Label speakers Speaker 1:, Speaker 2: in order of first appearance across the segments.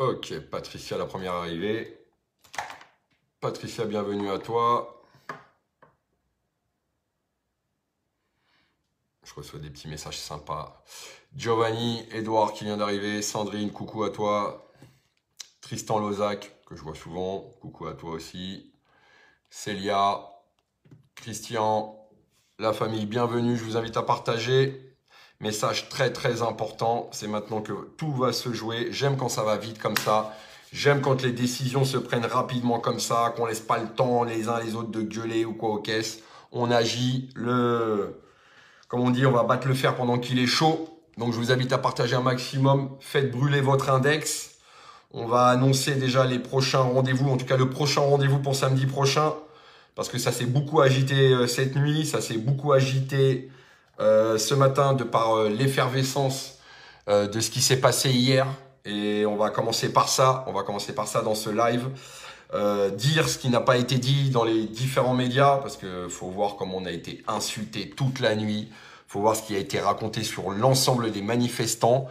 Speaker 1: Ok, Patricia, la première arrivée. Patricia, bienvenue à toi. Je reçois des petits messages sympas. Giovanni, Edouard qui vient d'arriver. Sandrine, coucou à toi. Tristan Lozac, que je vois souvent. Coucou à toi aussi. Célia, Christian, la famille, bienvenue. Je vous invite à partager. Message très très important. C'est maintenant que tout va se jouer. J'aime quand ça va vite comme ça. J'aime quand les décisions se prennent rapidement comme ça, qu'on laisse pas le temps les uns les autres de gueuler ou quoi aux caisses. On agit, comme on dit, on va battre le fer pendant qu'il est chaud. Donc je vous invite à partager un maximum. Faites brûler votre index. On va annoncer déjà les prochains rendez-vous, en tout cas le prochain rendez-vous pour samedi prochain. Parce que ça s'est beaucoup agité cette nuit, ça s'est beaucoup agité ce matin de par l'effervescence de ce qui s'est passé hier. Et on va commencer par ça, dans ce live. Dire ce qui n'a pas été dit dans les différents médias, parce que faut voir comment on a été insulté toute la nuit. Faut voir ce qui a été raconté sur l'ensemble des manifestants.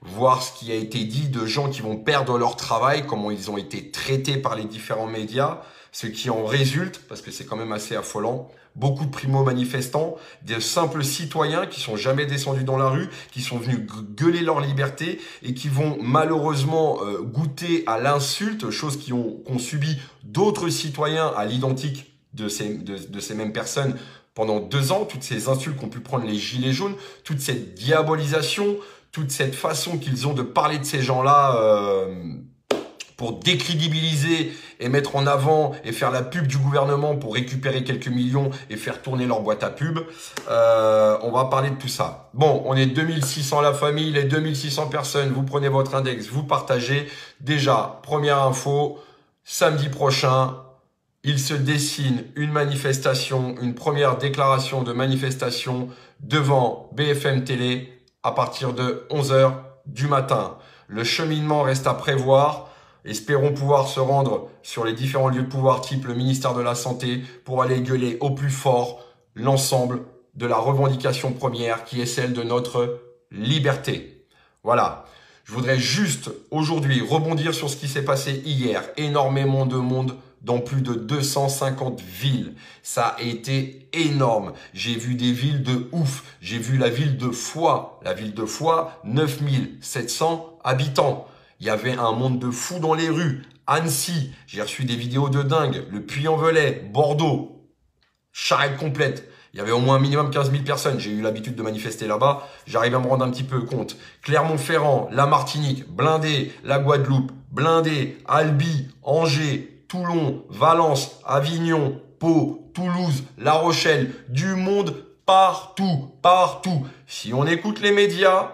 Speaker 1: Voir ce qui a été dit de gens qui vont perdre leur travail, comment ils ont été traités par les différents médias, ce qui en résulte, parce que c'est quand même assez affolant. Beaucoup de primo-manifestants, des simples citoyens qui sont jamais descendus dans la rue, qui sont venus gueuler leur liberté et qui vont malheureusement goûter à l'insulte, chose qu'ont subi d'autres citoyens à l'identique de ces mêmes personnes pendant 2 ans. Toutes ces insultes qu'ont pu prendre les gilets jaunes, toute cette diabolisation, toute cette façon qu'ils ont de parler de ces gens-là pour décrédibiliser et mettre en avant et faire la pub du gouvernement pour récupérer quelques millions et faire tourner leur boîte à pub. On va parler de tout ça. Bon, on est 2600 la famille, les 2600 personnes, vous prenez votre index, vous partagez. Déjà, première info, samedi prochain, il se dessine une manifestation, une première déclaration de manifestation devant BFM Télé à partir de 11 h du matin. Le cheminement reste à prévoir. Espérons pouvoir se rendre sur les différents lieux de pouvoir type le ministère de la Santé pour aller gueuler au plus fort l'ensemble de la revendication première qui est celle de notre liberté. Voilà. Je voudrais juste aujourd'hui rebondir sur ce qui s'est passé hier. Énormément de monde dans plus de 250 villes. Ça a été énorme. J'ai vu des villes de ouf. J'ai vu la ville de Foix. La ville de Foix, 9700 habitants. Il y avait un monde de fous dans les rues. Annecy, j'ai reçu des vidéos de dingue. Le Puy-en-Velay, Bordeaux, charrette complète. Il y avait au moins un minimum 15 000 personnes. J'ai eu l'habitude de manifester là-bas. J'arrive à me rendre un petit peu compte. Clermont-Ferrand, la Martinique, blindé. La Guadeloupe, blindé. Albi, Angers, Toulon, Valence, Avignon, Pau, Toulouse, La Rochelle. Du monde partout, partout. Si on écoute les médias,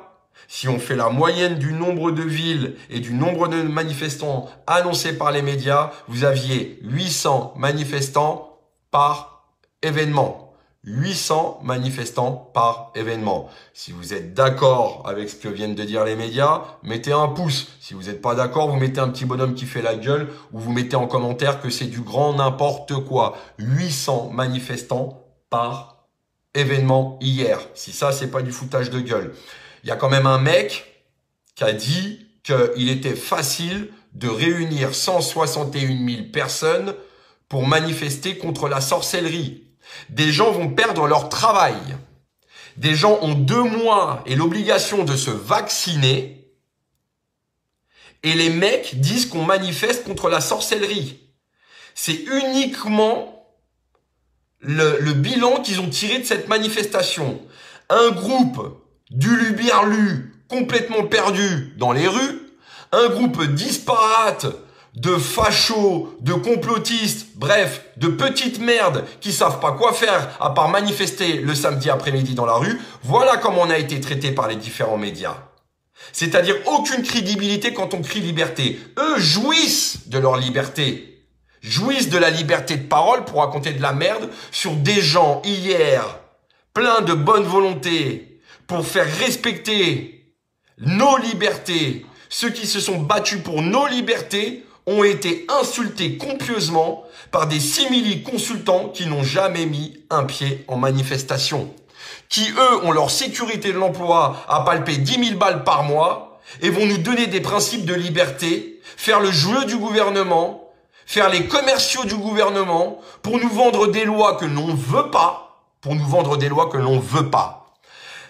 Speaker 1: si on fait la moyenne du nombre de villes et du nombre de manifestants annoncés par les médias, vous aviez 800 manifestants par événement. 800 manifestants par événement. Si vous êtes d'accord avec ce que viennent de dire les médias, mettez un pouce. Si vous n'êtes pas d'accord, vous mettez un petit bonhomme qui fait la gueule ou vous mettez en commentaire que c'est du grand n'importe quoi. 800 manifestants par événement hier. Si ça, c'est pas du foutage de gueule. Il y a quand même un mec qui a dit qu'il était facile de réunir 161 000 personnes pour manifester contre la sorcellerie. Des gens vont perdre leur travail. Des gens ont 2 mois et l'obligation de se vacciner. Et les mecs disent qu'on manifeste contre la sorcellerie. C'est uniquement le bilan qu'ils ont tiré de cette manifestation. Un groupe d'uluberlus complètement perdus dans les rues, un groupe disparate de fachos, de complotistes, bref, de petites merdes qui savent pas quoi faire à part manifester le samedi après-midi dans la rue. Voilà comment on a été traité par les différents médias. C'est-à-dire aucune crédibilité quand on crie liberté. Eux jouissent de leur liberté, jouissent de la liberté de parole pour raconter de la merde sur des gens hier pleins de bonne volonté pour faire respecter nos libertés. Ceux qui se sont battus pour nos libertés ont été insultés copieusement par des simili-consultants qui n'ont jamais mis un pied en manifestation. Qui, eux, ont leur sécurité de l'emploi à palper 10 000 balles par mois et vont nous donner des principes de liberté, faire le jeu du gouvernement, faire les commerciaux du gouvernement pour nous vendre des lois que l'on veut pas,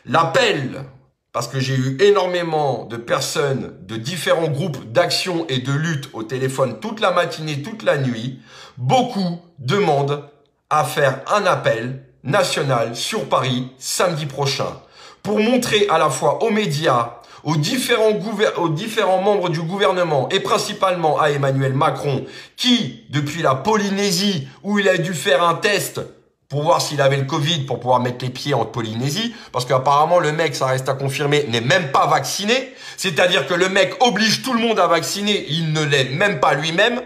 Speaker 1: L'appel, parce que j'ai eu énormément de personnes de différents groupes d'action et de lutte au téléphone toute la matinée, toute la nuit, beaucoup demandent à faire un appel national sur Paris samedi prochain pour montrer à la fois aux médias, aux différents membres du gouvernement et principalement à Emmanuel Macron qui, depuis la Polynésie où il a dû faire un test pour voir s'il avait le Covid pour pouvoir mettre les pieds en Polynésie, parce qu'apparemment le mec, ça reste à confirmer, n'est même pas vacciné, c'est-à-dire que le mec oblige tout le monde à vacciner, il ne l'est même pas lui-même.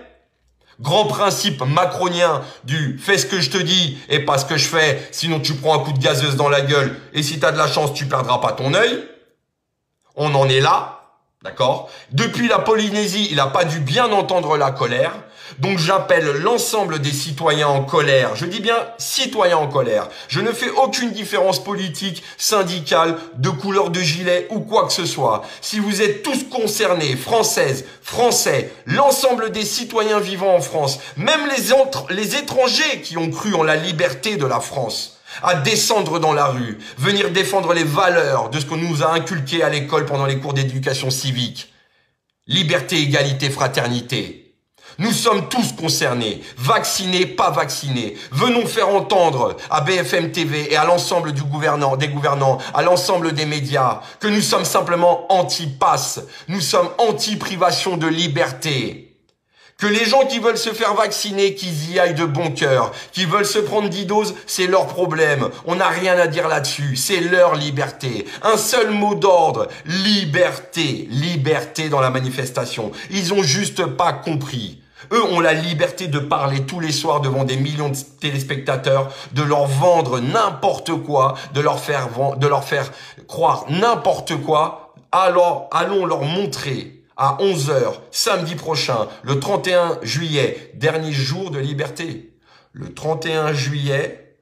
Speaker 1: Grand principe macronien du « fais ce que je te dis et pas ce que je fais, sinon tu prends un coup de gazeuse dans la gueule et si tu as de la chance, tu perdras pas ton œil ». On en est là, d'accord? Depuis la Polynésie, il n'a pas dû bien entendre la colère. Donc j'appelle l'ensemble des citoyens en colère. Je dis bien citoyens en colère. Je ne fais aucune différence politique, syndicale, de couleur de gilet ou quoi que ce soit. Si vous êtes tous concernés, françaises, français, l'ensemble des citoyens vivant en France, même les étrangers qui ont cru en la liberté de la France, à descendre dans la rue, venir défendre les valeurs de ce qu'on nous a inculqué à l'école pendant les cours d'éducation civique. Liberté, égalité, fraternité. Nous sommes tous concernés, vaccinés, pas vaccinés. Venons faire entendre à BFM TV et à l'ensemble des gouvernants, à l'ensemble des médias, que nous sommes simplement anti-pass, nous sommes anti-privation de liberté. Que les gens qui veulent se faire vacciner, qu'ils y aillent de bon cœur, qui veulent se prendre 10 doses, c'est leur problème. On n'a rien à dire là-dessus. C'est leur liberté. Un seul mot d'ordre. Liberté. Liberté dans la manifestation. Ils ont juste pas compris. Eux ont la liberté de parler tous les soirs devant des millions de téléspectateurs, de leur vendre n'importe quoi, de leur faire croire n'importe quoi. Alors, allons leur montrer à 11 h samedi prochain, le 31 juillet, dernier jour de liberté. Le 31 juillet,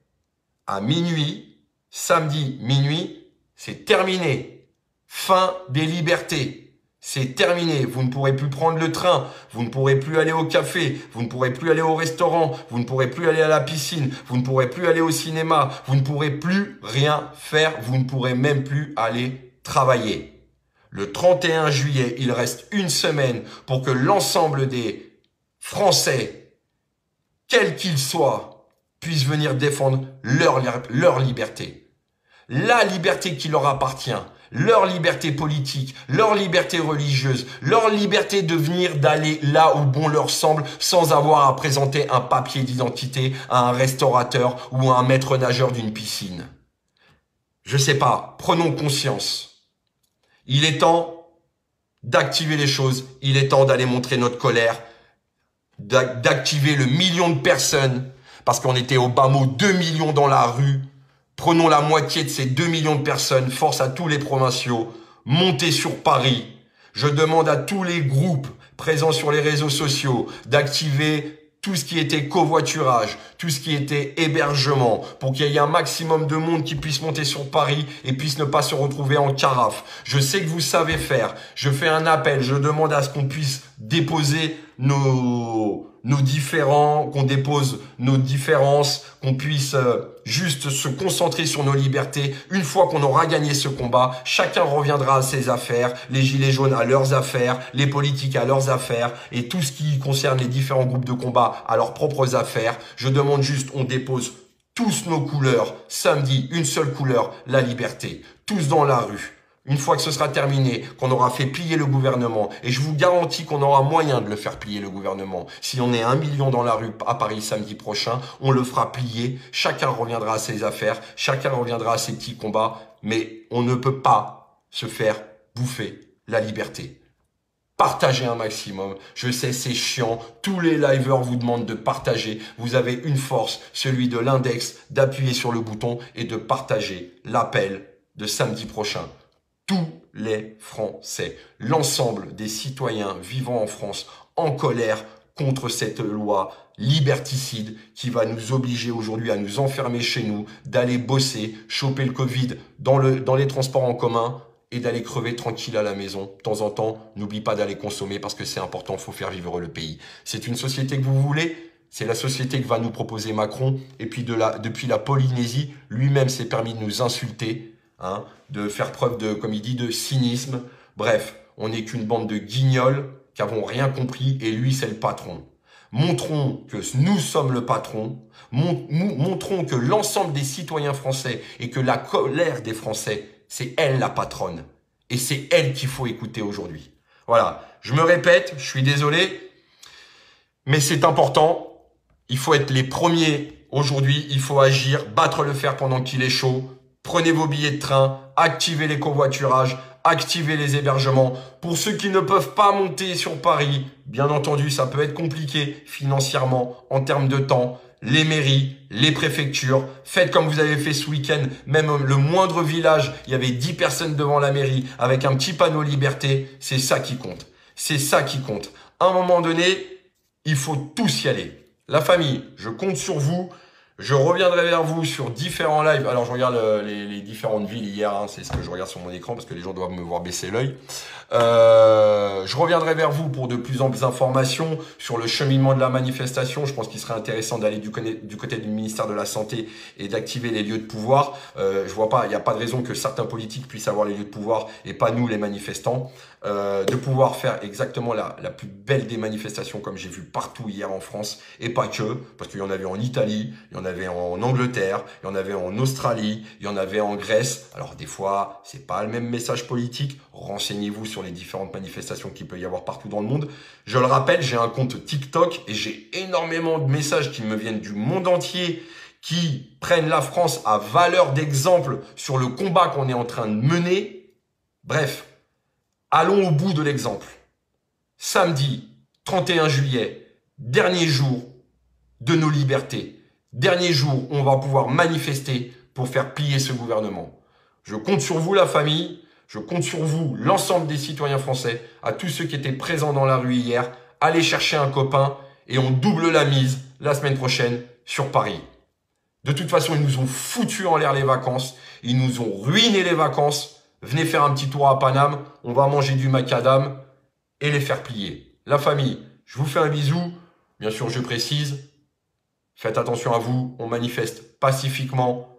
Speaker 1: à minuit, samedi minuit, c'est terminé. Fin des libertés. C'est terminé. Vous ne pourrez plus prendre le train. Vous ne pourrez plus aller au café. Vous ne pourrez plus aller au restaurant. Vous ne pourrez plus aller à la piscine. Vous ne pourrez plus aller au cinéma. Vous ne pourrez plus rien faire. Vous ne pourrez même plus aller travailler. Le 31 juillet, il reste une semaine pour que l'ensemble des Français, quels qu'ils soient, puissent venir défendre leur liberté. La liberté qui leur appartient, leur liberté politique, leur liberté religieuse, leur liberté de venir d'aller là où bon leur semble sans avoir à présenter un papier d'identité à un restaurateur ou à un maître nageur d'une piscine. Je sais pas, prenons conscience. Il est temps d'activer les choses, il est temps d'aller montrer notre colère, d'activer le million de personnes, parce qu'on était au bas mot 2 millions dans la rue. Prenons la moitié de ces 2 millions de personnes, force à tous les provinciaux, montez sur Paris. Je demande à tous les groupes présents sur les réseaux sociaux d'activer tout ce qui était covoiturage, tout ce qui était hébergement, pour qu'il y ait un maximum de monde qui puisse monter sur Paris et puisse ne pas se retrouver en carafe. Je sais que vous savez faire. Je fais un appel. Je demande à ce qu'on puisse déposer nos différends, qu'on dépose nos différences, qu'on puisse juste se concentrer sur nos libertés. Une fois qu'on aura gagné ce combat, chacun reviendra à ses affaires, les gilets jaunes à leurs affaires, les politiques à leurs affaires et tout ce qui concerne les différents groupes de combat à leurs propres affaires. Je demande juste, on dépose tous nos couleurs, samedi, une seule couleur, la liberté, tous dans la rue. Une fois que ce sera terminé, qu'on aura fait plier le gouvernement, et je vous garantis qu'on aura moyen de le faire plier le gouvernement. Si on est 1 million dans la rue à Paris samedi prochain, on le fera plier. Chacun reviendra à ses affaires, chacun reviendra à ses petits combats, mais on ne peut pas se faire bouffer la liberté. Partagez un maximum. Je sais, c'est chiant. Tous les liveurs vous demandent de partager. Vous avez une force, celui de l'index, d'appuyer sur le bouton et de partager l'appel de samedi prochain. Tous les Français, l'ensemble des citoyens vivant en France en colère contre cette loi liberticide qui va nous obliger aujourd'hui à nous enfermer chez nous, d'aller bosser, choper le Covid dans les transports en commun et d'aller crever tranquille à la maison. De temps en temps, n'oublie pas d'aller consommer parce que c'est important, il faut faire vivre le pays. C'est une société que vous voulez, c'est la société que va nous proposer Macron. Et puis depuis la Polynésie, lui-même s'est permis de nous insulter, hein, de faire preuve de, comme il dit, de cynisme. Bref, on n'est qu'une bande de guignols qui n'avons rien compris et lui, c'est le patron. Montrons que nous sommes le patron, montrons que l'ensemble des citoyens français et que la colère des Français, c'est elle la patronne. Et c'est elle qu'il faut écouter aujourd'hui. Voilà, je me répète, je suis désolé, mais c'est important. Il faut être les premiers aujourd'hui, il faut agir, battre le fer pendant qu'il est chaud. Prenez vos billets de train, activez les covoiturages, activez les hébergements. Pour ceux qui ne peuvent pas monter sur Paris, bien entendu, ça peut être compliqué financièrement, en termes de temps. Les mairies, les préfectures, faites comme vous avez fait ce week-end. Même le moindre village, il y avait 10 personnes devant la mairie avec un petit panneau liberté. C'est ça qui compte. C'est ça qui compte. À un moment donné, il faut tous y aller. La famille, je compte sur vous. Je reviendrai vers vous sur différents lives. Alors, je regarde les différentes villes hier. Hein, c'est ce que je regarde sur mon écran parce que les gens doivent me voir baisser l'œil. Je reviendrai vers vous pour de plus amples informations sur le cheminement de la manifestation. Je pense qu'il serait intéressant d'aller du côté du ministère de la Santé et d'activer les lieux de pouvoir. Je vois pas, il n'y a pas de raison que certains politiques puissent avoir les lieux de pouvoir et pas nous, les manifestants. De pouvoir faire exactement la plus belle des manifestations comme j'ai vu partout hier en France et pas que, parce qu'il y en avait en Italie, il y en avait en Angleterre, il y en avait en Australie, il y en avait en Grèce. Alors des fois, c'est pas le même message politique. Renseignez-vous sur les différentes manifestations qu'il peut y avoir partout dans le monde. Je le rappelle, j'ai un compte TikTok et j'ai énormément de messages qui me viennent du monde entier qui prennent la France à valeur d'exemple sur le combat qu'on est en train de mener. Bref, allons au bout de l'exemple. Samedi 31 juillet, dernier jour de nos libertés. Dernier jour où on va pouvoir manifester pour faire plier ce gouvernement. Je compte sur vous, la famille. Je compte sur vous, l'ensemble des citoyens français, à tous ceux qui étaient présents dans la rue hier. Allez chercher un copain et on double la mise la semaine prochaine sur Paris. De toute façon, ils nous ont foutu en l'air les vacances. Ils nous ont ruiné les vacances. Venez faire un petit tour à Paname. On va manger du macadam et les faire plier. La famille, je vous fais un bisou. Bien sûr, je précise. Faites attention à vous. On manifeste pacifiquement.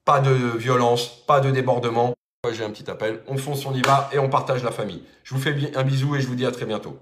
Speaker 1: Pas de violence, pas de débordement. J'ai un petit appel. On fonce, on y va et on partage la famille. Je vous fais un bisou et je vous dis à très bientôt.